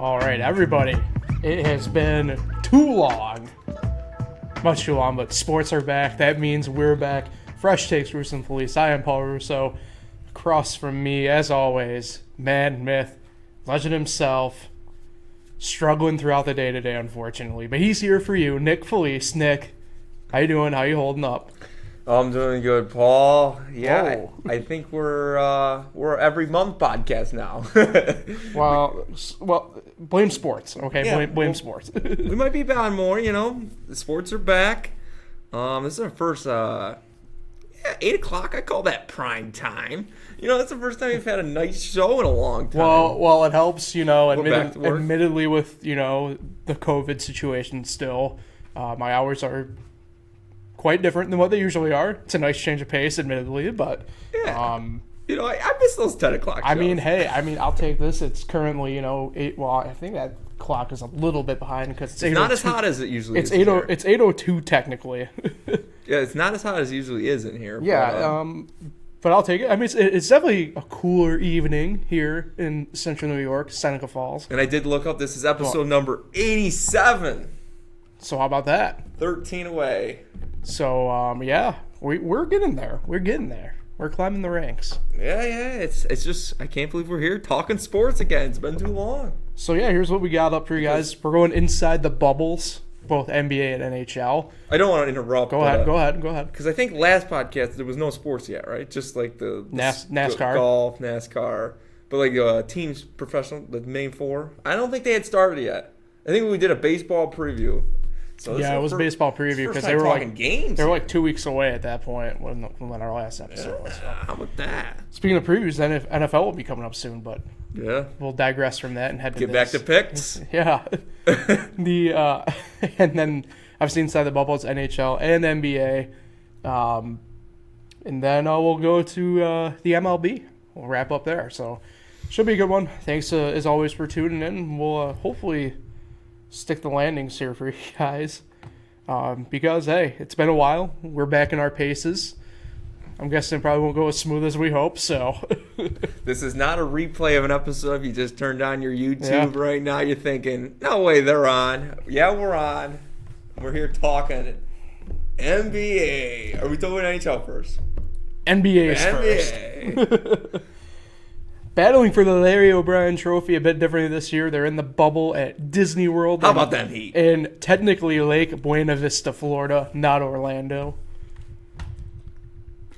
All right, everybody. It has been too long. Much too long, but sports are back. That means we're back. Fresh Takes, Russo and Felice. I am Paul Russo. Across from me, as always, man, myth, legend himself. Struggling throughout the day-to-day, unfortunately. But he's here for you, Nick Felice. Nick, how you doing? How you holding up? I'm doing good, Paul. Yeah, Whoa. I think we're every month podcast now. Well, blame sports, okay? Yeah, blame well, sports. We might be on more, The sports are back. This is our first 8 o'clock. I call that prime time. That's the first time we've had a nice show in a long time. Well, it helps, back to work. admittedly with, the COVID situation still. My hours are quite different than what they usually are. It's a nice change of pace, admittedly, but yeah. I miss those 10 o'clock shows. I'll take this. It's currently, 8. Well, I think that clock is a little bit behind because it's not as hot as it usually is. It's 8:02 technically. Yeah, it's not as hot as it usually is in here. Yeah, but I'll take it. I mean, it's definitely a cooler evening here in central New York, Seneca Falls. And I did look up. This is episode number 87. So how about that? 13 away. So we're getting there. We're getting there. We're climbing the ranks. Yeah. It's just I can't believe we're here talking sports again. It's been too long. So yeah, here's what we got up for you guys. We're going inside the bubbles, both NBA and NHL. I don't want to interrupt. Go ahead. Because I think last podcast there was no sports yet, right? Just like the NASCAR, golf, NASCAR, but like teams, professional, the main four. I don't think they had started yet. I think we did a baseball preview. So yeah, it was baseball preview because they were like games. They were like 2 weeks away at that point when our last episode was. So. How about that? Speaking of previews, then NFL will be coming up soon, but yeah, we'll digress from that and head to get back to picks. Yeah, and then I've seen inside the bubbles, NHL and NBA, and then we'll go to the MLB. We'll wrap up there, so should be a good one. Thanks as always for tuning in. We'll hopefully stick the landings here for you guys because hey, it's been a while. We're back in our paces. I'm guessing it probably won't go as smooth as we hope. So this is not a replay of an episode. You just turned on your YouTube right now. You're thinking, no way, they're on. Yeah, we're on. We're here talking NBA. Are we talking NHL first? NBA first. Battling for the Larry O'Brien Trophy a bit differently this year. They're in the bubble at Disney World. How about them Heat? In technically Lake Buena Vista, Florida, not Orlando.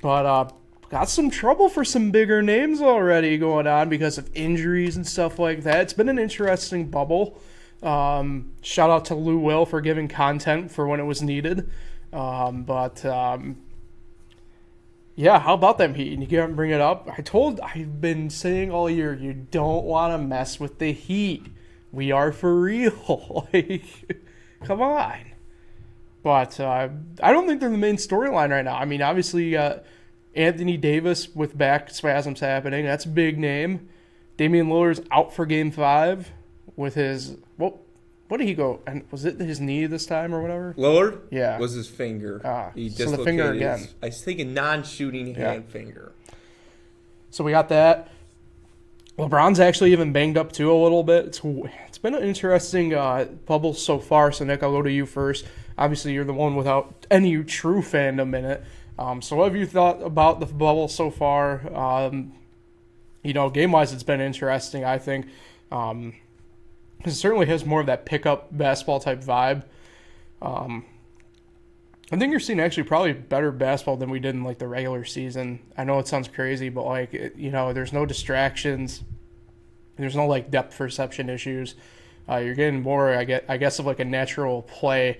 But got some trouble for some bigger names already going on because of injuries and stuff like that. It's been an interesting bubble. Shout out to Lou Will for giving content for when it was needed. Yeah, how about them Heat? And you can't bring it up. I've been saying all year, you don't want to mess with the Heat. We are for real. Come on. But I don't think they're the main storyline right now. I mean, obviously you got Anthony Davis with back spasms happening. That's a big name. Damian Lillard's out for Game 5 with his what did he go? And was it his knee this time or whatever? Lillard? Yeah. Was his finger. He so the finger again. I was thinking non-shooting hand finger. So we got that. LeBron's actually even banged up too a little bit. It's been an interesting bubble so far. So Nick, I'll go to you first. Obviously, you're the one without any true fandom in it. So what have you thought about the bubble so far? Game-wise, it's been interesting, I think. It certainly has more of that pickup basketball type vibe. I think you're seeing actually probably better basketball than we did in like the regular season. I know it sounds crazy, but there's no distractions. There's no like depth perception issues. You're getting more, I guess, of like a natural play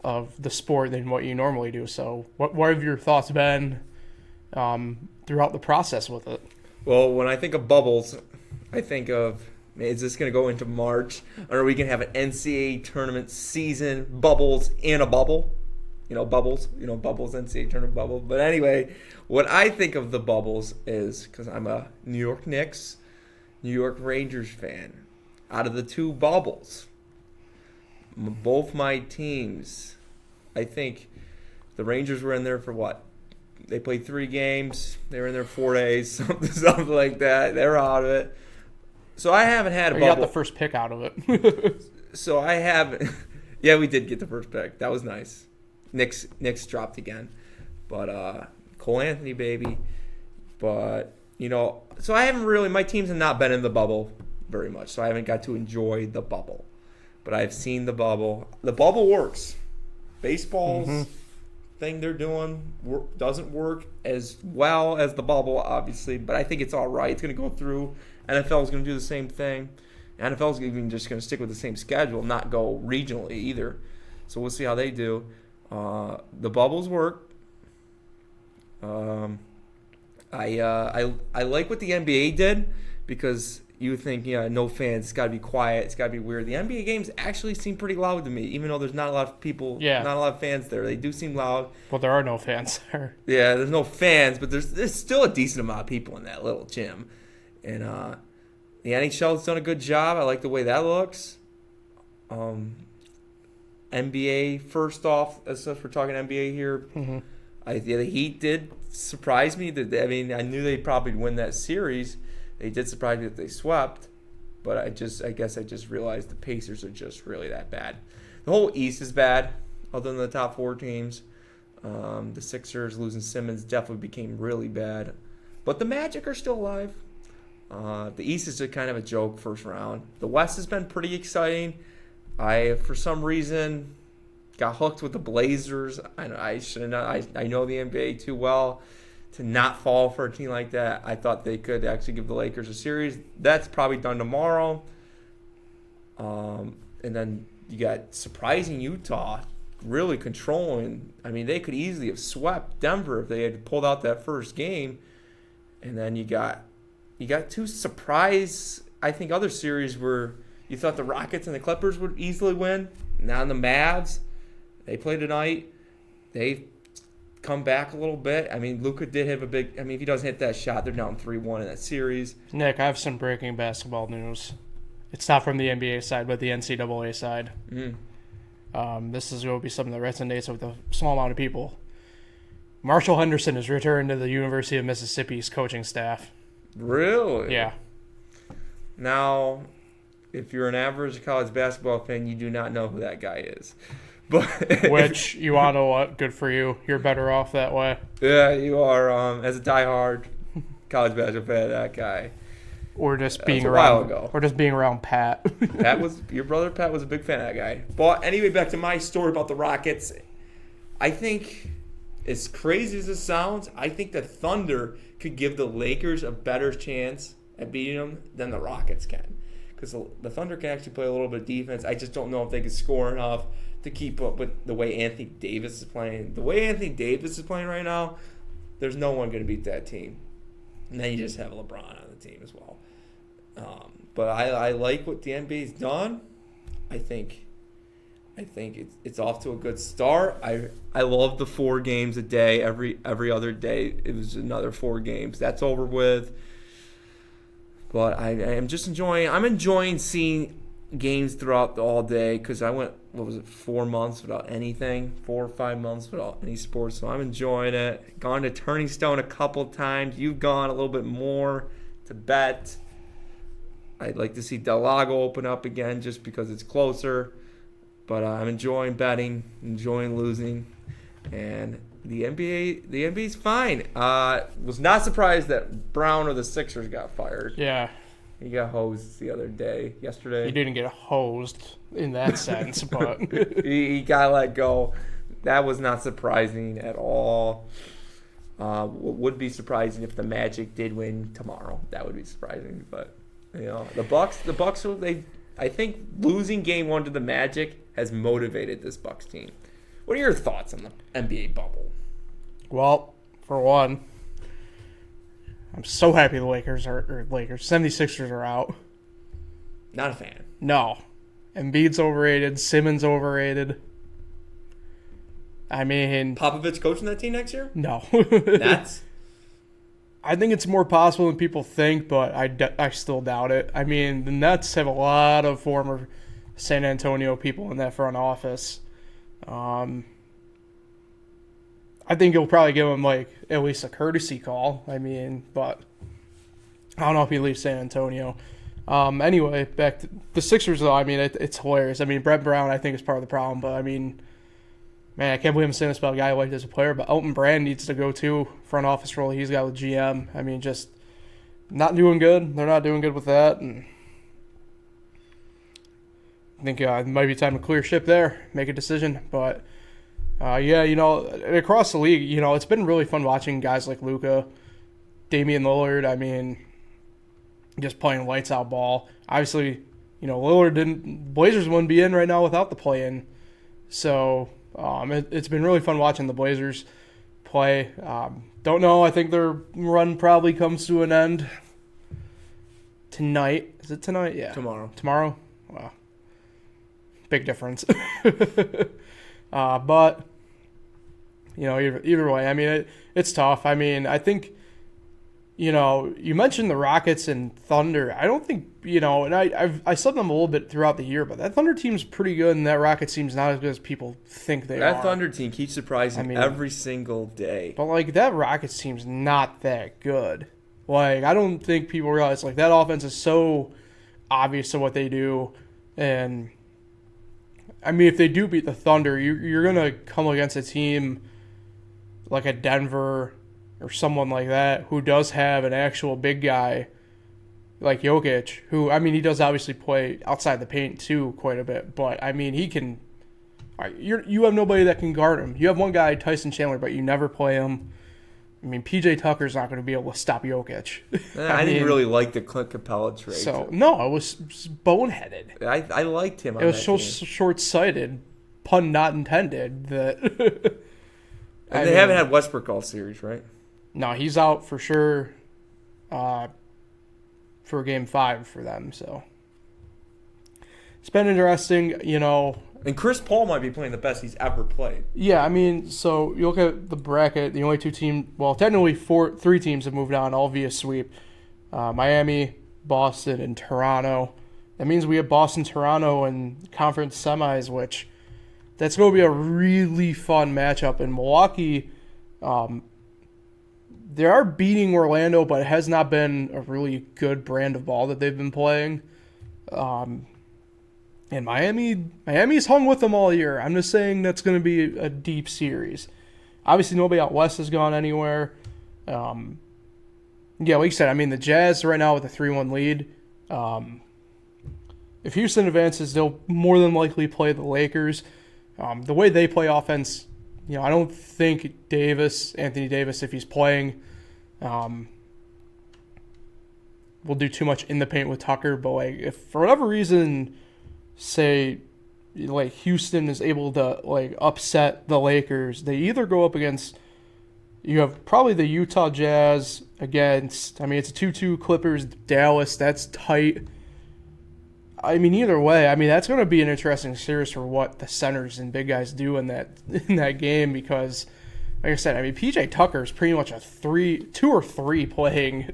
of the sport than what you normally do. So what have your thoughts been throughout the process with it? Well, when I think of bubbles, I think of, is this going to go into March? Or are we going to have an NCAA tournament season, bubbles in a bubble? Bubbles, NCAA tournament bubble. But anyway, what I think of the bubbles is, because I'm a New York Knicks, New York Rangers fan, out of the two bubbles, both my teams, I think the Rangers were in there for what? They played 3 games. They were in there 4 days, something like that. They're out of it. So I haven't had a You bubble. got the first pick out of it. So I haven't. Yeah, we did get the first pick. That was nice. Knicks dropped again, but Cole Anthony, baby. But so I haven't really. My teams have not been in the bubble very much, so I haven't got to enjoy the bubble. But I've seen the bubble. The bubble works. Baseball's thing they're doing doesn't work as well as the bubble, obviously, but I think it's all right. It's going to go through. NFL is going to do the same thing. NFL is even just going to stick with the same schedule, not go regionally either. So we'll see how they do. The bubbles work. I like what the NBA did because you would think, no fans, it's got to be quiet, it's got to be weird. The NBA games actually seem pretty loud to me, even though there's not a lot of people, not a lot of fans there. They do seem loud. Well, there are no fans there. Yeah, there's no fans, but there's still a decent amount of people in that little gym. And the NHL has done a good job. I like the way that looks. NBA, first off, as we're talking NBA here, the Heat did surprise me. I knew they'd probably win that series. They did surprise me that they swept, but I guess I just realized the Pacers are just really that bad. The whole East is bad, other than the top 4 teams. The Sixers losing Simmons definitely became really bad, but the Magic are still alive. The East is just kind of a joke first round. The West has been pretty exciting. I, for some reason, got hooked with the Blazers. I should not. I know the NBA too well to not fall for a team like that. I thought they could actually give the Lakers a series. That's probably done tomorrow. And then you got surprising Utah really controlling. They could easily have swept Denver if they had pulled out that first game. And then you got 2 surprise, I think, other series where you thought the Rockets and the Clippers would easily win. Now the Mavs, they play tonight. They've come back a little bit. Luka did have a big. If he doesn't hit that shot, they're down 3-1 in that series. Nick, I have some breaking basketball news. It's not from the NBA side, but the NCAA side. This is going to be something that resonates with a small amount of people. Marshall Henderson has returned to the University of Mississippi's coaching staff. Really? Yeah. Now, if you're an average college basketball fan, you do not know who that guy is. But Which, you want to know what? Good for you. You're better off that way. Yeah, you are. As a diehard college basketball fan, that guy. Or just being around. Ago. Or just being around Pat. Your brother Pat was a big fan of that guy. But anyway, back to my story about the Rockets. I think, as crazy as it sounds, I think the Thunder could give the Lakers a better chance at beating them than the Rockets can. Because the Thunder can actually play a little bit of defense. I just don't know if they can score enough to keep up with the way Anthony Davis is playing. The way Anthony Davis is playing right now, there's no one going to beat that team. And then you just have LeBron on the team as well. But I like what the NBA's done. I think it's off to a good start. I love the 4 games a day. Every other day it was another 4 games. That's over with. But I am just enjoying seeing games throughout all day because I went, 4 months without anything, 4 or 5 months without any sports. So I'm enjoying it. Gone to Turning Stone a couple times. You've gone a little bit more to bet. I'd like to see Del Lago open up again just because it's closer. But I'm enjoying betting, enjoying losing, and the NBA's fine. Was not surprised that Brown or the Sixers got fired. Yeah. He got hosed yesterday. He didn't get hosed in that sense, but he got let go. That was not surprising at all. Would be surprising if the Magic did win tomorrow. That would be surprising, but the Bucks. I think losing Game 1 to the Magic has motivated this Bucks team. What are your thoughts on the NBA bubble? Well, for one, I'm so happy the 76ers are out. Not a fan. No. Embiid's overrated. Simmons overrated. Popovich coaching that team next year? No. I think it's more possible than people think, but I still doubt it. The Nets have a lot of former San Antonio people in that front office. I think he'll probably give him at least a courtesy call. But I don't know if he leaves San Antonio. Anyway, back to the Sixers, though. I mean, it's hilarious. I mean, Brett Brown, I think, is part of the problem. But, I mean, man, I can't believe I'm saying this about a guy I liked as a player. But Elton Brand needs to go, too. Front office role he's got with GM. I mean, just not doing good. They're not doing good with that. And I think it might be time to clear ship there, make a decision. But, yeah, across the league, it's been really fun watching guys like Luka, Damian Lillard. I mean, just playing lights out ball. Obviously, Lillard Blazers wouldn't be in right now without the play-in. So it's been really fun watching the Blazers play. Don't know. I think their run probably comes to an end tonight. Is it tonight? Yeah. Tomorrow? Wow. Big difference. But, either way, I mean, it's tough. I mean, I think, you mentioned the Rockets and Thunder. I don't think, and I said them a little bit throughout the year, but that Thunder team's pretty good, and that Rockets team's not as good as people think they are. That Thunder team keeps surprising every single day. But, that Rockets team's not that good. I don't think people realize, that offense is so obvious to what they do. And, I mean, if they do beat the Thunder, you're going to come against a team like a Denver or someone like that who does have an actual big guy like Jokic, who, I mean, he does obviously play outside the paint too quite a bit, but, I mean, he can – you have nobody that can guard him. You have one guy, Tyson Chandler, but you never play him. I mean, P.J. Tucker's not going to be able to stop Jokic. I didn't really like the Clint Capella trade. So, no, it was boneheaded. I liked him on that team. It was so short-sighted, pun not intended, that – and they haven't had Westbrook all series, right? No, he's out for sure for Game 5 for them. So it's been interesting, And Chris Paul might be playing the best he's ever played. Yeah, I mean, so you look at the bracket, the only technically three teams have moved on, all via sweep. Miami, Boston, and Toronto. That means we have Boston, Toronto in conference semis, which that's going to be a really fun matchup. In Milwaukee, they are beating Orlando, but it has not been a really good brand of ball that they've been playing. And Miami's hung with them all year. I'm just saying that's going to be a deep series. Obviously, nobody out west has gone anywhere. Yeah, like you said, I mean, the Jazz right now with a 3-1 lead. If Houston advances, they'll more than likely play the Lakers. The way they play offense, I don't think Anthony Davis, if he's playing, will do too much in the paint with Tucker. But if for whatever reason, say, Houston is able to upset the Lakers, they either go up against. You have probably the Utah Jazz against. I mean, it's a 2-2 Clippers Dallas. That's tight. I mean, either way, that's going to be an interesting series for what the centers and big guys do in that game because, like I said, PJ Tucker is pretty much a 2 or 3 playing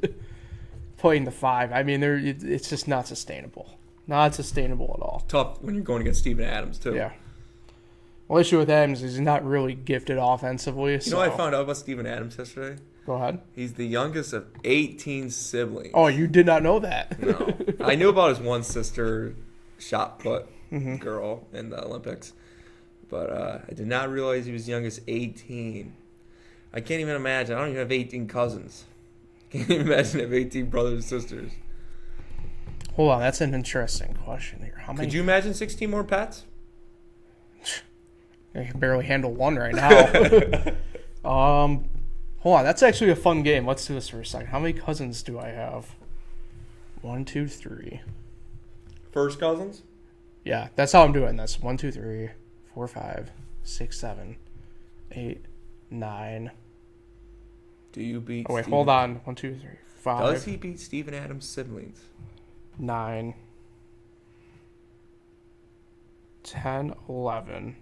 the 5. I mean, it's just not sustainable. Not sustainable at all. Tough when you're going against Steven Adams too. Yeah. Well, the issue with Adams is he's not really gifted offensively. You know what I found out about Steven Adams yesterday? Go ahead. He's the youngest of 18 siblings. Oh, you did not know that? No. I knew about his one sister shot put girl in the Olympics. But I did not realize he was young as 18. I can't even imagine. I don't even have 18 cousins. Can't even imagine I have 18 brothers and sisters. Hold on, that's an interesting question here. How many? Could you imagine 16 more pets? I can barely handle one right now. Hold on, that's actually a fun game. Let's do this for a second. How many cousins do I have? 1, 2, 3. First cousins? Yeah, that's how I'm doing this. 1, 2, 3, 4, 5, 6, 7, 8, 9. Do you beat? Oh wait, hold on. 1, 2, 3, 5. Does he beat Steven Adams' siblings? 9, 10, 11,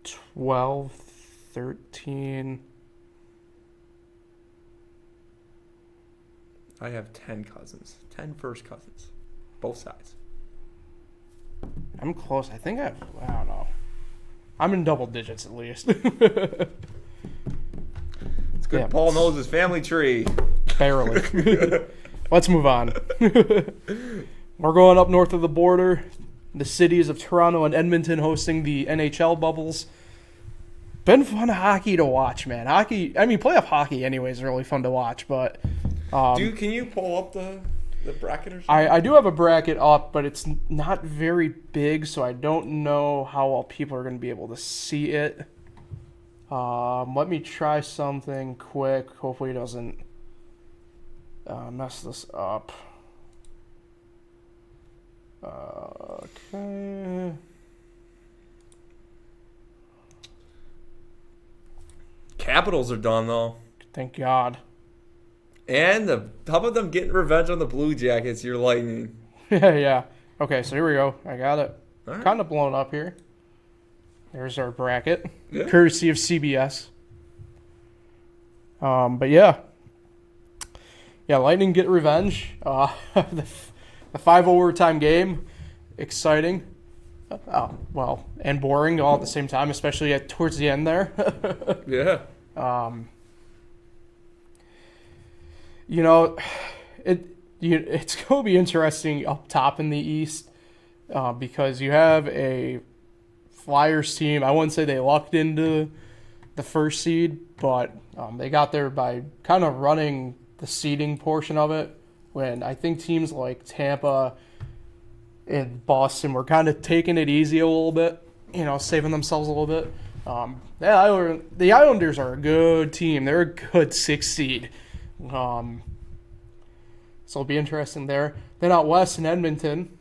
12, 13. I have 10 cousins. 10 first cousins. Both sides. I'm close. I think I don't know. I'm in double digits at least. It's good. Yeah. Paul knows his family tree. Barely. let's move on. We're going up north of the border. The cities of Toronto and Edmonton hosting the NHL bubbles. Been fun hockey to watch, man. Playoff hockey anyways is really fun to watch, but Can you pull up the bracket or something? I do have a bracket up, but it's not very big, so I don't know how well people are going to be able to see it. Let me try something quick. Hopefully it doesn't mess this up. Okay. Capitals are done, though. Thank God. And how about them getting revenge on the Blue Jackets? You're Lightning. Yeah. Okay, so here we go. I got it All right. kind of blown up here. There's our bracket, Yeah. courtesy of CBS. But yeah, Lightning get revenge. The 5 overtime game, exciting. And boring all at the same time, especially towards the end there. Yeah. It's going to be interesting up top in the East because you have a Flyers team. I wouldn't say they lucked into the first seed, but they got there by kind of running the seeding portion of it when I think teams like Tampa and Boston were kind of taking it easy a little bit, saving themselves a little bit. The Islanders are a good team. They're a good 6th seed. So it'll be interesting there. Then out west in Edmonton,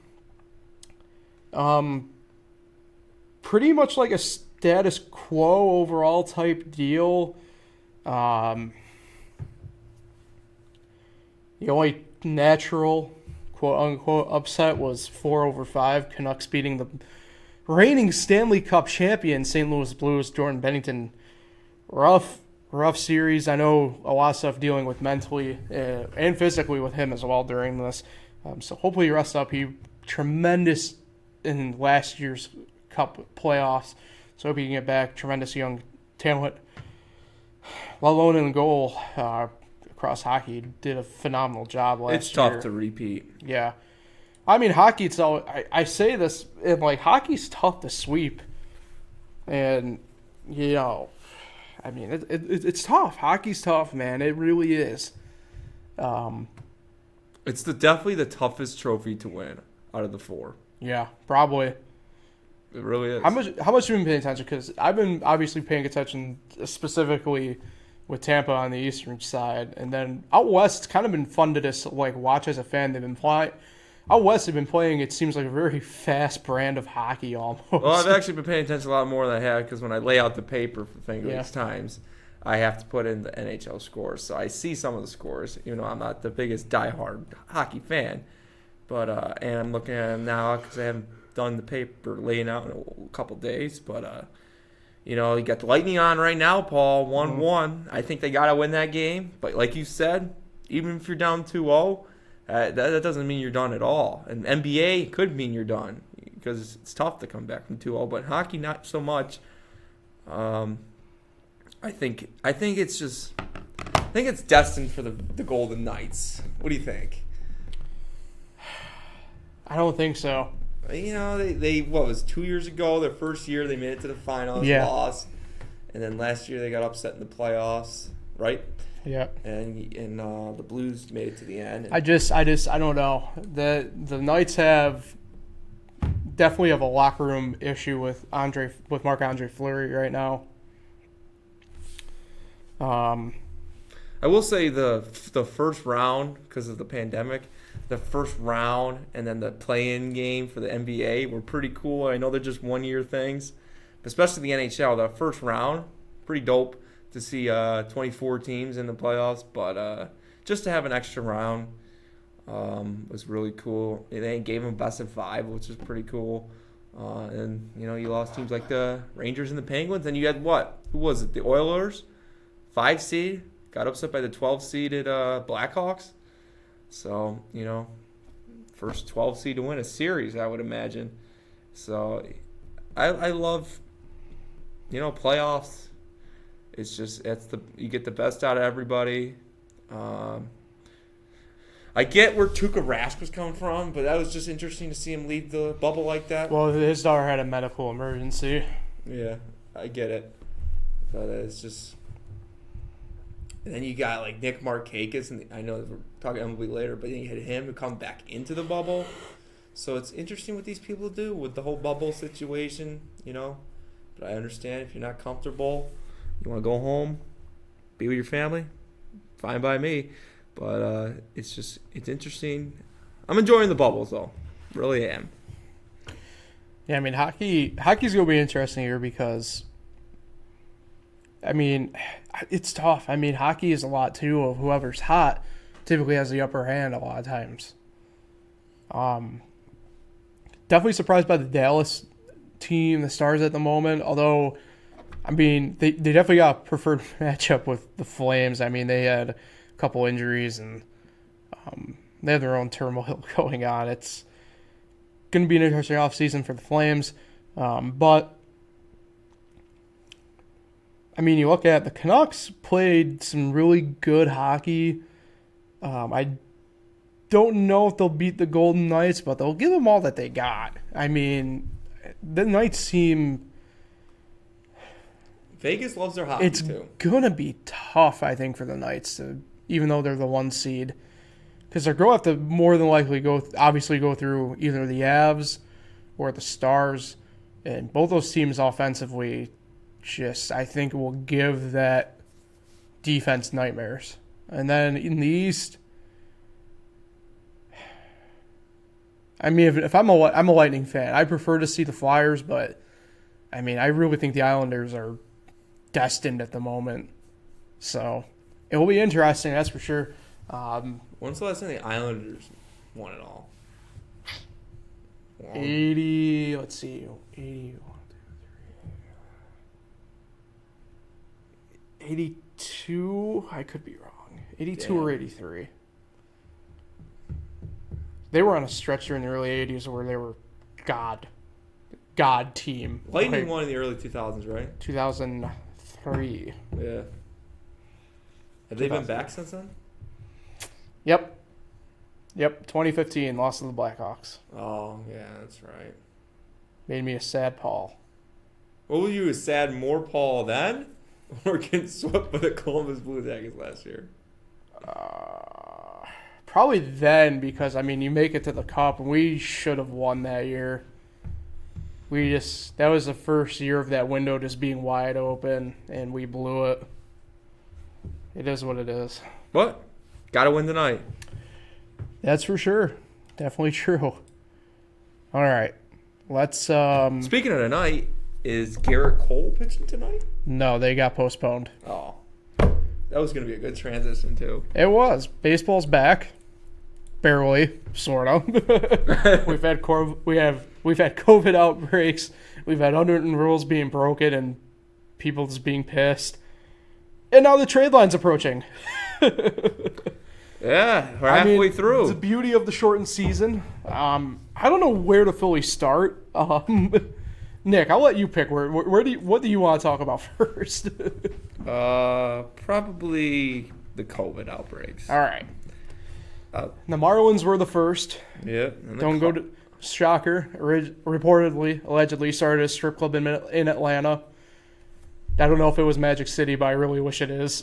pretty much like a status quo overall type deal. The only natural quote-unquote upset was 4-5, Canucks beating the reigning Stanley Cup champion St. Louis Blues, Jordan Bennington. Rough series. I know a lot of stuff dealing with mentally and physically with him as well during this. So hopefully he rests up. He tremendous in last year's Cup playoffs. So hope he can get back. Tremendous young talent. Let alone in goal. Across hockey, did a phenomenal job last year. It's tough to repeat. Yeah. I mean, hockey, I say this, and hockey's tough to sweep. And, it's tough. Hockey's tough, man. It really is. It's definitely the toughest trophy to win out of the 4. Yeah, probably. It really is. How much have you been paying attention? Because I've been obviously paying attention specifically with Tampa on the eastern side, and then out west, it's kind of been fun to just watch as a fan. They've been flying. Out west, they've been playing. It seems like a very fast brand of hockey, almost. Well, I've actually been paying attention a lot more than I have because when I lay out the paper for These times, I have to put in the NHL scores. So I see some of the scores. I'm not the biggest diehard hockey fan, but and I'm looking at them now because I haven't done the paper laying out in a couple days, but. You got the Lightning on right now, Paul, 1-1. I think they got to win that game. But like you said, even if you're down 2-0, that doesn't mean you're done at all. And NBA could mean you're done because it's tough to come back from 2-0. But hockey, not so much. I think it's destined for the Golden Knights. What do you think? I don't think so. They what was 2 years ago, their first year, they made it to the finals, lost. And then last year they got upset in the playoffs, right? Yeah. And the Blues made it to the end. I don't know. The Knights definitely have a locker room issue with Marc-Andre Fleury right now. I will say the first round, because of the pandemic, the first round and then the play-in game for the NBA were pretty cool. I know they're just one-year things, but especially the NHL. The first round, pretty dope to see 24 teams in the playoffs, but just to have an extra round was really cool. They gave them best of 5, which is pretty cool. And, you lost teams like the Rangers and the Penguins, and you had what? Who was it? The Oilers, 5 seed, got upset by the 12 seeded Blackhawks. So, first 12 seed to win a series, I would imagine. So, I love, playoffs. It's just you get the best out of everybody. I get where Tuukka Rask was coming from, but that was just interesting to see him leave the bubble like that. Well, his daughter had a medical emergency. Yeah, I get it. But it's just... And then you got, like, Nick Markakis, and I know we're talking MLB later, but then you had him to come back into the bubble. So it's interesting what these people do with the whole bubble situation, you know. But I understand if you're not comfortable, you want to go home, be with your family, fine by me. But it's interesting. I'm enjoying the bubbles, though. Really am. Yeah, I mean, hockey's going to be interesting here because, I mean, it's tough. I mean, hockey is a lot, too, of whoever's hot typically has the upper hand a lot of times. Definitely surprised by the Dallas team, the Stars at the moment, although, I mean, they definitely got a preferred matchup with the Flames. I mean, they had a couple injuries, and they have their own turmoil going on. It's going to be an interesting offseason for the Flames. But, I mean, you look at the Canucks played some really good hockey. I don't know if they'll beat the Golden Knights, but they'll give them all that they got. I mean, the Knights seem... Vegas loves their hockey, it's too. It's going to be tough, I think, for the Knights, even though they're the 1 seed. Because they're going to have to more than likely go through either the Avs or the Stars. And both those teams offensively just, I think, will give that defense nightmares. And then in the East, I mean, if I'm a Lightning fan, I prefer to see the Flyers, but I mean, I really think the Islanders are destined at the moment. So it will be interesting, that's for sure. When's the last time the Islanders won it all? 80, let's see, 81, 82, I could be wrong. 82 or 83. They were on a stretch during the early 80s where they were God team. Lightning won in the early 2000s, right? 2003. Yeah. Have they been back since then? Yep. 2015, lost to the Blackhawks. Oh, yeah, that's right. Made me a sad Paul. What were you, a sad more Paul then? Or getting swept by the Columbus Blue Jackets last year? Probably then, because, I mean, you make it to the Cup, and we should have won that year. That was the first year of that window just being wide open, and we blew it. It is what it is. But, gotta win tonight. That's for sure. Definitely true. All right. Let's... Speaking of tonight, is Garrett Cole pitching tonight? No, they got postponed. Oh. That was going to be a good transition, too. It was. Baseball's back. Barely, sort of. We've had COVID outbreaks. We've had unwritten rules being broken and people just being pissed. And now the trade line's approaching. Yeah, we're halfway through. It's the beauty of the shortened season. I don't know where to fully start. Nick, I'll let you pick. What do you want to talk about first? Probably the COVID outbreaks. All right. The Marlins were the first. Yeah. Don't go to shocker. Allegedly started a strip club in Atlanta. I don't know if it was Magic City, but I really wish it is.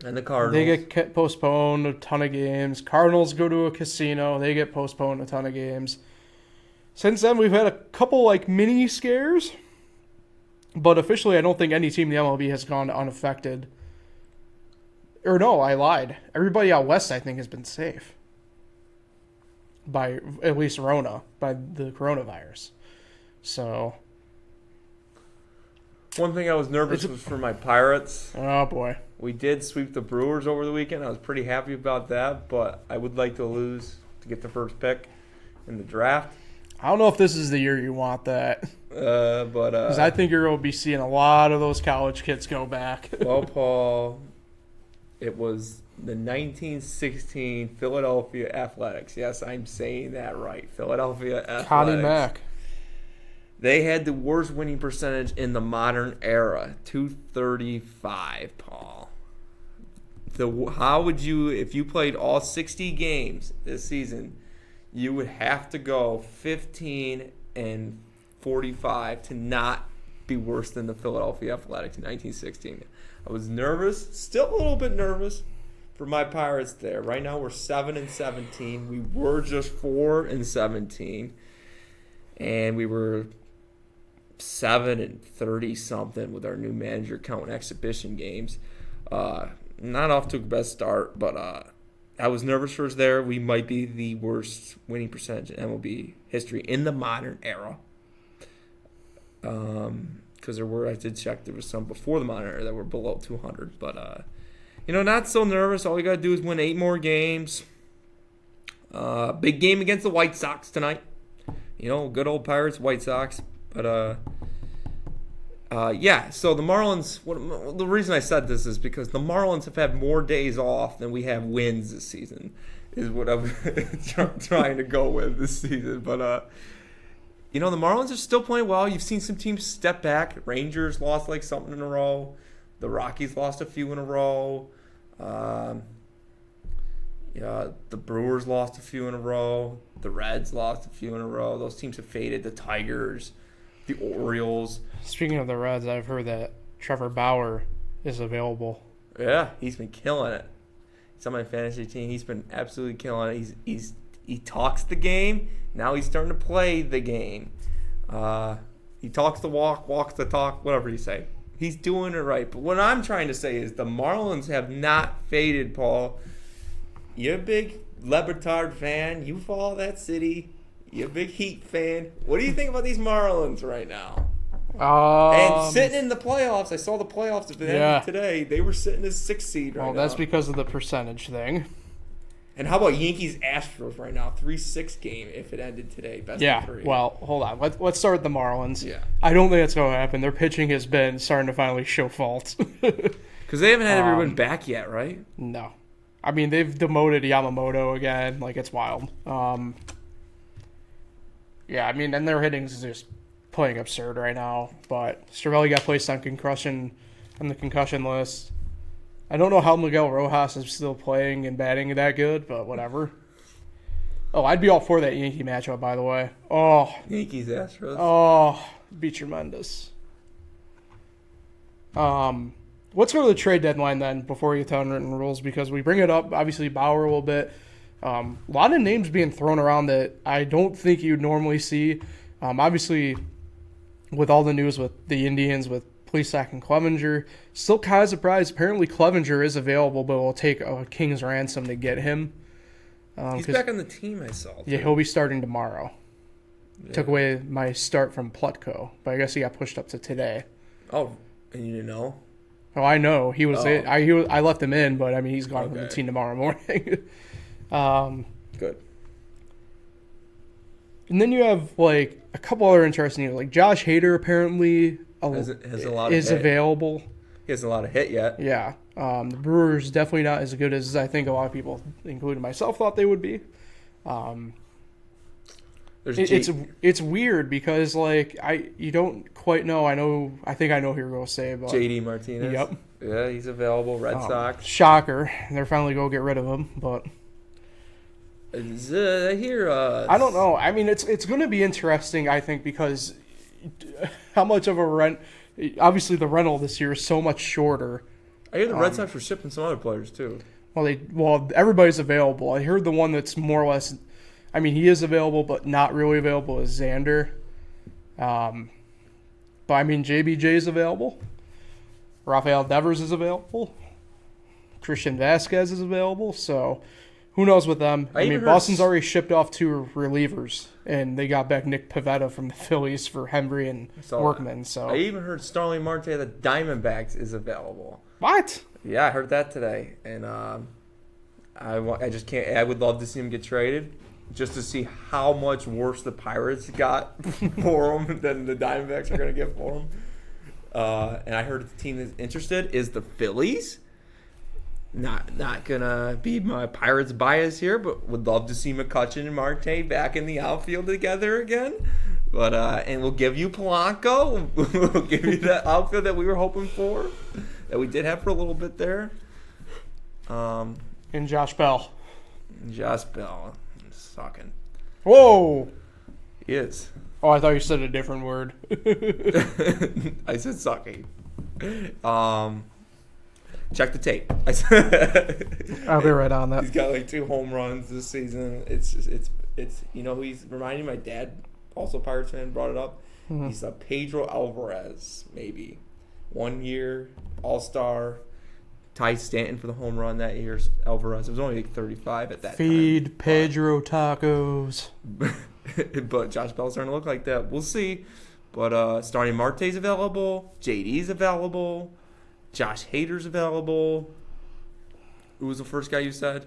And the Cardinals. They get postponed a ton of games. Cardinals go to a casino. They get postponed a ton of games. Since then, we've had a couple mini scares. But officially, I don't think any team in the MLB has gone unaffected. Or no, I lied. Everybody out west, I think, has been safe. By at least Rona, by the coronavirus. So. One thing I was nervous was for my Pirates. Oh, boy. We did sweep the Brewers over the weekend. I was pretty happy about that, but I would like to lose to get the first pick in the draft. I don't know if this is the year you want that. Because I think you're going to be seeing a lot of those college kids go back. Well, Paul, it was the 1916 Philadelphia Athletics. Yes, I'm saying that right. Philadelphia Athletics. Connie Mack. They had the worst winning percentage in the modern era, 235, Paul. how would you, if you played all 60 games this season, you would have to go 15-45 to not be worse than the Philadelphia Athletics in 1916. I was nervous, still a little bit nervous for my Pirates there. Right now we're 7-17. We were just 4-17, and we were 7-30 something with our new manager counting exhibition games. Not off to a best start, but I was nervous for us there. We might be the worst winning percentage in MLB history in the modern era. Because there were, I did check, there was some before the modern era that were below 200. But, not so nervous. All we got to do is win 8 more games. Big game against the White Sox tonight. Good old Pirates, White Sox. But, so the Marlins, the reason I said this is because the Marlins have had more days off than we have wins this season, is what I'm trying to go with this season. But, the Marlins are still playing well. You've seen some teams step back. Rangers lost like something in a row. The Rockies lost a few in a row. The Brewers lost a few in a row. The Reds lost a few in a row. Those teams have faded. The Tigers, the Orioles. Speaking of the Reds, I've heard that Trevor Bauer is available. Yeah, he's been killing it. He's on my fantasy team. He's been absolutely killing it. He talks the game. Now he's starting to play the game. He talks the walk, walks the talk, whatever you say. He's doing it right. But what I'm trying to say is the Marlins have not faded, Paul. You're a big Le Batard fan. You follow that city. You're a big Heat fan. What do you think about these Marlins right now? And sitting in the playoffs, I saw the playoffs at the end today. They were sitting as 6th seed right now. Well, that's because of the percentage thing. And how about Yankees-Astros right now? 3-6 game if it ended today. Best of 3. Well, hold on. Let's start with the Marlins. Yeah. I don't think that's going to happen. Their pitching has been starting to finally show faults. Because they haven't had everyone back yet, right? No. I mean, they've demoted Yamamoto again. Like, it's wild. And their hitting's just playing absurd right now. But Cervelli got placed on the concussion list. I don't know how Miguel Rojas is still playing and batting that good, but whatever. Oh, I'd be all for that Yankee matchup, by the way. Oh. Yankees-Astros. Oh, it'd be tremendous. Let's go to the trade deadline then before we get to unwritten rules, because we bring it up, obviously, Bauer a little bit. A lot of names being thrown around that I don't think you'd normally see. Obviously, with all the news with the Indians, with Plesac and Clevenger, still kind of surprised. Apparently, Clevenger is available, but will take a king's ransom to get him. He's back on the team, I saw. Yeah, he'll be starting tomorrow. Yeah. Took away my start from Plutko, but I guess he got pushed up to today. Oh, and you didn't know? Oh, I know. He was. I left him in, but I mean, he's gone from the team tomorrow morning. Good. And then you have like a couple other interesting news. Like Josh Hader apparently is available. He hasn't a lot of hit yet. Yeah. The Brewers definitely not as good as I think a lot of people, including myself, thought they would be. It's weird because you don't quite know. I think I know who you're going to say, but JD Martinez. Yep. Yeah, he's available. Red Sox. Shocker. They're finally going to get rid of him, but I hear. I don't know. I mean, it's going to be interesting. I think because how much of a rent? Obviously, the rental this year is so much shorter. I hear the Red Sox were shipping some other players too. Well, everybody's available. I heard the one that's more or less. I mean, he is available, but not really available is Xander. But I mean, JBJ is available. Rafael Devers is available. Christian Vasquez is available. So who knows with them? I mean, Boston's already shipped off 2 relievers, and they got back Nick Pivetta from the Phillies for Henry and Workman. So I even heard Starling Marte of the Diamondbacks is available. What? Yeah, I heard that today, and I just can't. I would love to see him get traded, just to see how much worse the Pirates got for him than the Diamondbacks are going to get for him. And I heard the team that's interested is the Phillies. Not gonna be my Pirates bias here, but would love to see McCutchen and Marte back in the outfield together again. But and we'll give you Polanco. We'll give you that outfield that we were hoping for, that we did have for a little bit there. And Josh Bell. Josh Bell. Sucking. Whoa! He is. Oh, I thought you said a different word. I said sucking. Check the tape. I'll be right on that. He's got like 2 home runs this season. It's you know who he's reminding me. My dad, also a Pirates fan, brought it up. Mm-hmm. He's a Pedro Alvarez, maybe 1 year All-Star. Ty Stanton for the home run that year. Alvarez. It was only like 35 at that Feed time. Pedro tacos. But Josh Bell's starting to look like that. We'll see. But Starling Marte's available. JD's available. Josh Hader's available. Who was the first guy you said?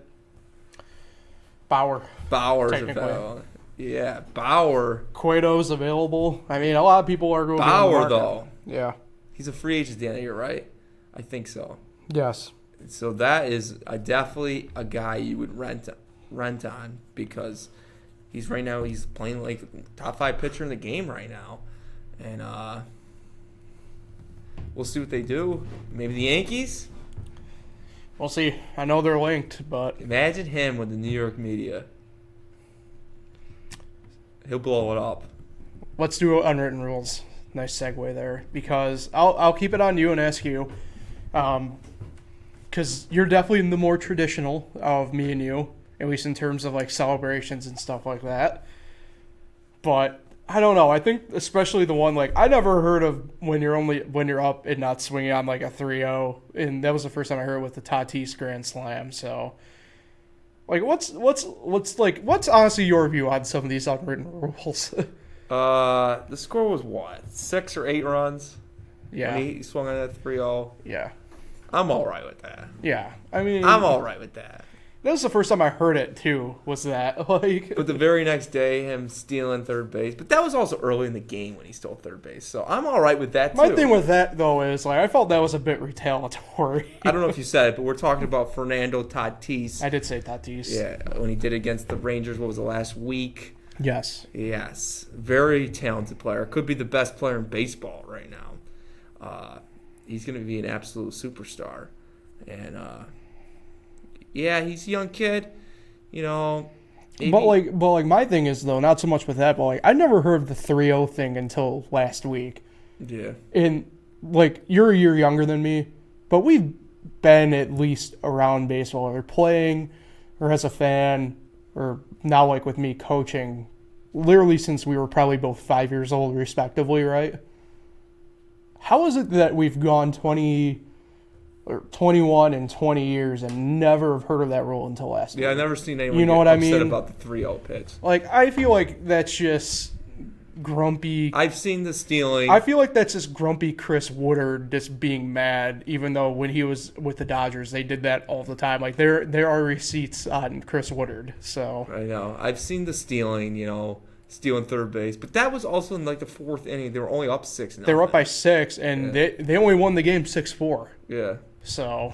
Bauer's available. Yeah, Bauer. Cueto's available. I mean, a lot of people are going Bauer, though. Yeah. He's a free agent at the end of the year, right? I think so. Yes. So that is definitely a guy you would rent on because he's playing like top 5 pitcher in the game right now. And we'll see what they do. Maybe the Yankees? We'll see. I know they're linked, but Imagine him with the New York media. He'll blow it up. let's do unwritten rules. Nice segue there, because I'll keep it on you and ask you, because you're definitely the more traditional of me and you, at least in terms of like celebrations and stuff like that. But I don't know. I think especially the one like I never heard of when you're up and not swinging on like a 3-0, and that was the first time I heard it with the Tatis Grand Slam. So, like, what's honestly your view on some of these unwritten rules? The score was what? 6 or 8 runs? Yeah. When he swung on that 3-0. Yeah. I'm all right with that. Yeah. I mean, I'm all right with that. That was the first time I heard it too. Was that like? But the very next day, him stealing third base. But that was also early in the game when he stole third base. So I'm all right with that too. My thing with that though is like I felt that was a bit retaliatory. I don't know if you said it, but we're talking about Fernando Tatis. I did say Tatis. Yeah, when he did against the Rangers. What was the last week? Yes. Yes, very talented player. Could be the best player in baseball right now. He's going to be an absolute superstar, and yeah, he's a young kid. You know, maybe. But like my thing is though, not so much with that, but like I never heard of the 3-0 thing until last week. Yeah. And like you're a year younger than me, but we've been at least around baseball or playing, or as a fan, or now like with me coaching, literally since we were probably both 5 years old respectively, right? How is it that we've gone 20 or 21 and 20 years and never have heard of that rule until last Yeah, year? I've never seen anyone upset about the 3-0 pitch. Like, I feel like that's just grumpy. I've seen the stealing. I feel like that's just grumpy Chris Woodard just being mad, even though when he was with the Dodgers, they did that all the time. Like, there are receipts on Chris Woodard, so. I know. I've seen the stealing, stealing third base. But that was also in like the 4th inning. They were only up 6-0. They were up by 6, and they only won the game 6-4. Yeah. So.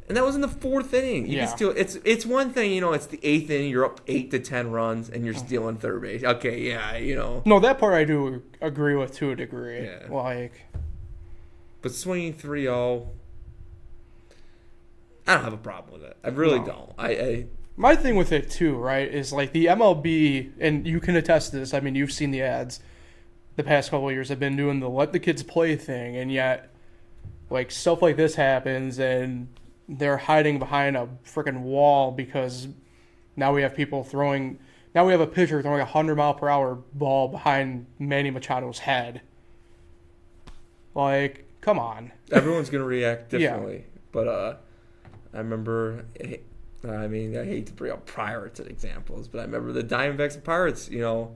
And that was in the 4th inning. You can steal. It's one thing, it's the 8th inning. You're up 8-10 runs, and you're stealing third base. Okay, yeah, No, that part I do agree with to a degree. Yeah. Like. But swinging 3-0, I don't have a problem with it. I really don't. My thing with it too, right, is like the MLB, and you can attest to this. I mean, you've seen the ads. The past couple of years, have been doing the let the kids play thing, and yet, like stuff like this happens, and they're hiding behind a freaking wall because now we have people throwing. Now we have a pitcher throwing a 100-mile-per-hour ball behind Manny Machado's head. Like, come on. Everyone's gonna react differently, but I remember. I mean, I hate to bring up Pirates as examples, but I remember the Diamondbacks and Pirates. Oh,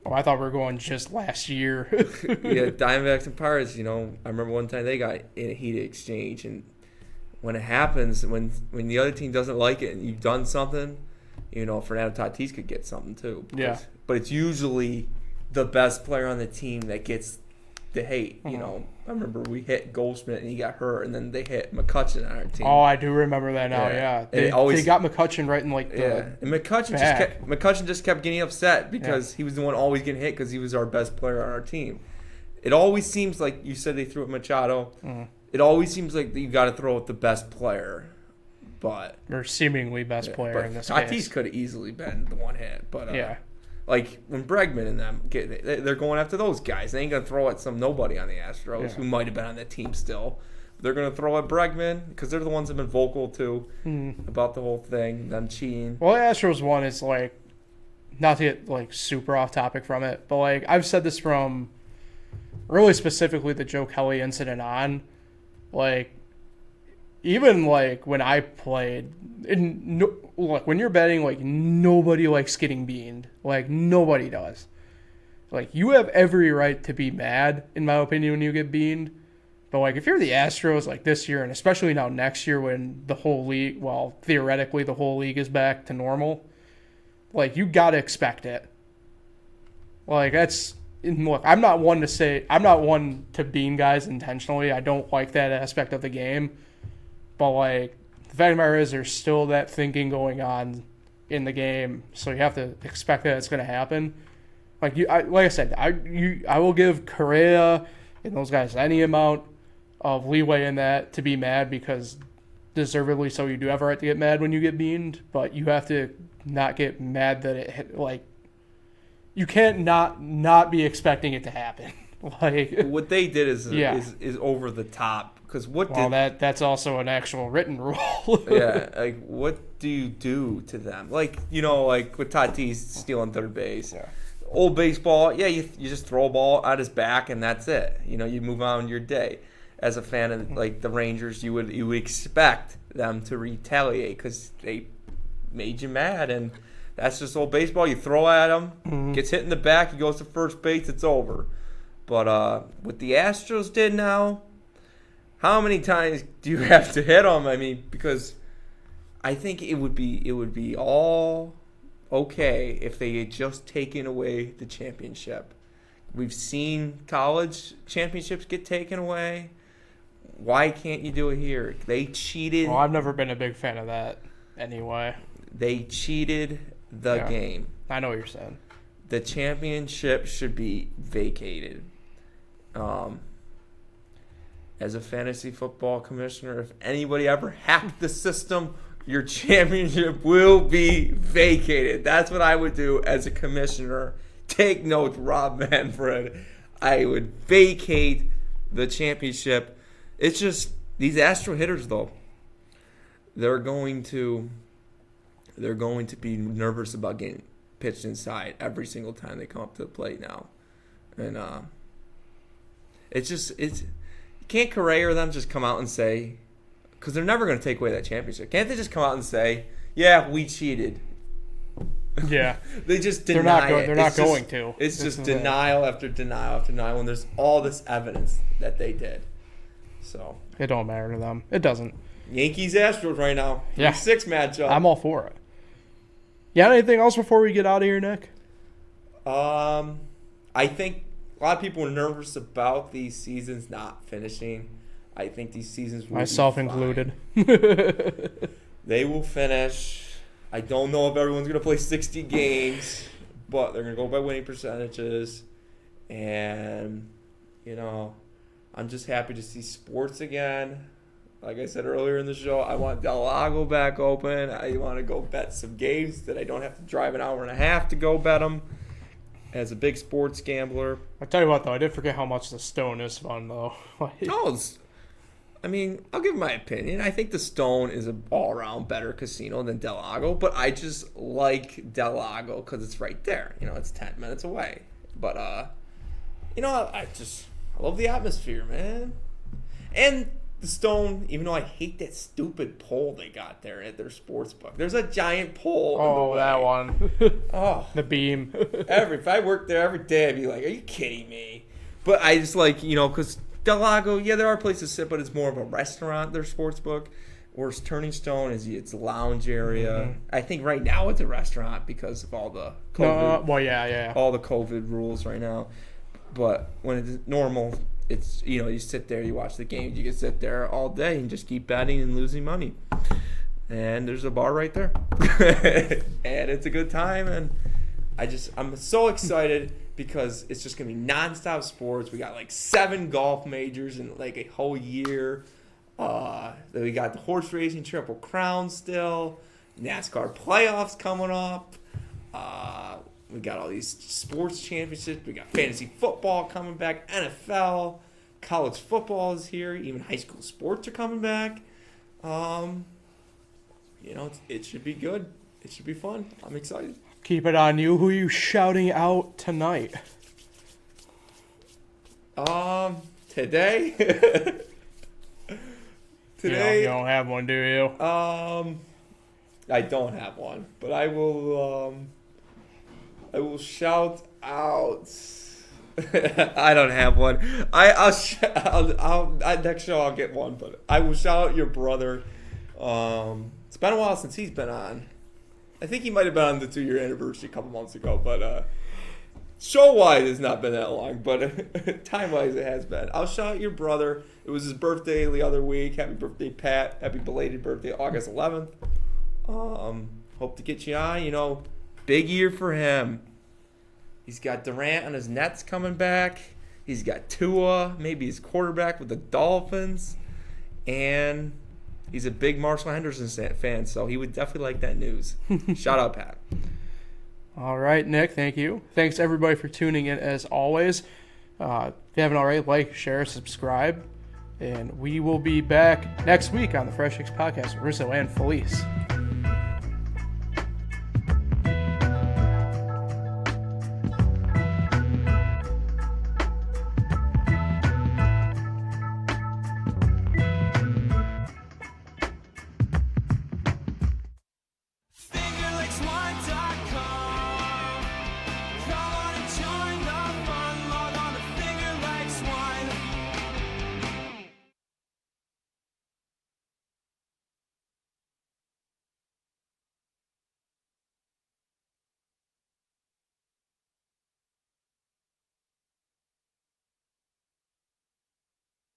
I thought we were going just last year. Yeah, Diamondbacks and Pirates. I remember one time they got in a heated exchange, and when it happens, when the other team doesn't like it and you've done something, Fernando Tatis could get something too. Yeah. But it's usually the best player on the team that gets the hate. I remember we hit Goldschmidt and he got hurt, and then they hit McCutcheon on our team. Oh, I do remember that now. Yeah, they got McCutcheon right in like the and McCutcheon just kept getting upset because he was the one always getting hit because he was our best player on our team. It always seems like you said they threw at Machado. Mm-hmm. It always seems like you got to throw at the best player, but or seemingly best player in this Tatis case. could have easily been the one hit, but Yeah. like when Bregman and them they're going after those guys. They ain't gonna throw at some nobody on the Astros who might have been on that team still. They're gonna throw at Bregman because they're the ones that have been vocal too about the whole thing, them cheating. Well, the Astros one is like, not to get like super off topic from it, but like I've said this from really specifically the Joe Kelly incident on, like even like when I played, like when you're betting, like nobody likes getting beaned, like nobody does. Like you have every right to be mad, in my opinion, when you get beaned. But like if you're the Astros, like this year, and especially now next year when the whole league, well, theoretically the whole league is back to normal, like you gotta expect it. Like that's look, I'm not one to bean guys intentionally. I don't like that aspect of the game. But like the fact of the matter is, there's still that thinking going on in the game, so you have to expect that it's going to happen. Like like I said, I will give Correa and those guys any amount of leeway in that to be mad, because deservedly so. You do have a right to get mad when you get beaned, but you have to not get mad that it like you can't not be expecting it to happen. Like what they did is over the top. Because that's also an actual written rule. Yeah, like what do you do to them? Like like with Tatis stealing third base. Yeah. Old baseball, you just throw a ball at his back and that's it. You move on your day. As a fan of like the Rangers, you would expect them to retaliate because they made you mad, and that's just old baseball. You throw at him, gets hit in the back, he goes to first base, it's over. But what the Astros did now, how many times do you have to hit them? I mean, because I think it would be all okay if they had just taken away the championship. We've seen college championships get taken away. Why can't you do it here? They cheated. Well, I've never been a big fan of that anyway. They cheated the game. I know what you're saying. The championship should be vacated. As a fantasy football commissioner, if anybody ever hacked the system, your championship will be vacated. That's what I would do as a commissioner. Take note, Rob Manfred. I would vacate the championship. It's just these Astro hitters, though. They're going to be nervous about getting pitched inside every single time they come up to the plate now, and can't Correa or them just come out and say, because they're never going to take away that championship. Can't they just come out and say, yeah, we cheated? Yeah. They just deny it. They're not going to. It's just denial after denial after denial when there's all this evidence that they did. So it don't matter to them. It doesn't. Yankees Astros right now. Yeah. 6 matchup. I'm all for it. You got anything else before we get out of here, Nick? I think a lot of people are nervous about these seasons not finishing. I think these seasons will myself be included. They will finish. I don't know if everyone's going to play 60 games, but they're going to go by winning percentages. And, I'm just happy to see sports again. Like I said earlier in the show, I want Del Lago back open. I want to go bet some games that I don't have to drive an hour and a half to go bet them. As a big sports gambler. I'll tell you what, though. I did forget how much the Stone is fun, though. I'll give my opinion. I think the Stone is an all-around better casino than Del Lago, but I just like Del Lago because it's right there. It's 10 minutes away. But, I love the atmosphere, man. And the Stone, even though I hate that stupid pole they got there at their sports book. There's a giant pole. Oh, that one. Oh. The beam. If I worked there every day, I'd be like, are you kidding me? But I just like, because Del Lago, there are places to sit, but it's more of a restaurant, their sports book. Whereas Turning Stone is its lounge area. Mm-hmm. I think right now it's a restaurant because of all the COVID. All the COVID rules right now. But when it's normal, it's, you sit there, you watch the games, you can sit there all day and just keep betting and losing money. And there's a bar right there. And it's a good time. And I'm so excited because it's just going to be nonstop sports. We got like 7 golf majors in like a whole year. Then we got the horse racing Triple Crown still. NASCAR playoffs coming up. We got all these sports championships. We got fantasy football coming back. NFL. College football is here. Even high school sports are coming back. It should be good. It should be fun. I'm excited. Keep it on you. Who are you shouting out tonight? Today. You don't have one, do you? I don't have one, but I will shout out. I don't have one. I'll next show I'll get one, but I will shout out your brother. It's been a while since he's been on. I think he might have been on the 2-year anniversary a couple months ago, but show-wise it's not been that long, but time-wise it has been. I'll shout out your brother. It was his birthday the other week. Happy birthday, Pat. Happy belated birthday, August 11th. Hope to get you on. Big year for him. He's got Durant on his Nets coming back. He's got Tua, maybe his quarterback with the Dolphins. And he's a big Marshall Henderson fan, so he would definitely like that news. Shout out, Pat. All right, Nick, thank you. Thanks, everybody, for tuning in, as always. If you haven't already, like, share, subscribe. And we will be back next week on the Fresh X Podcast with Russo and Felice.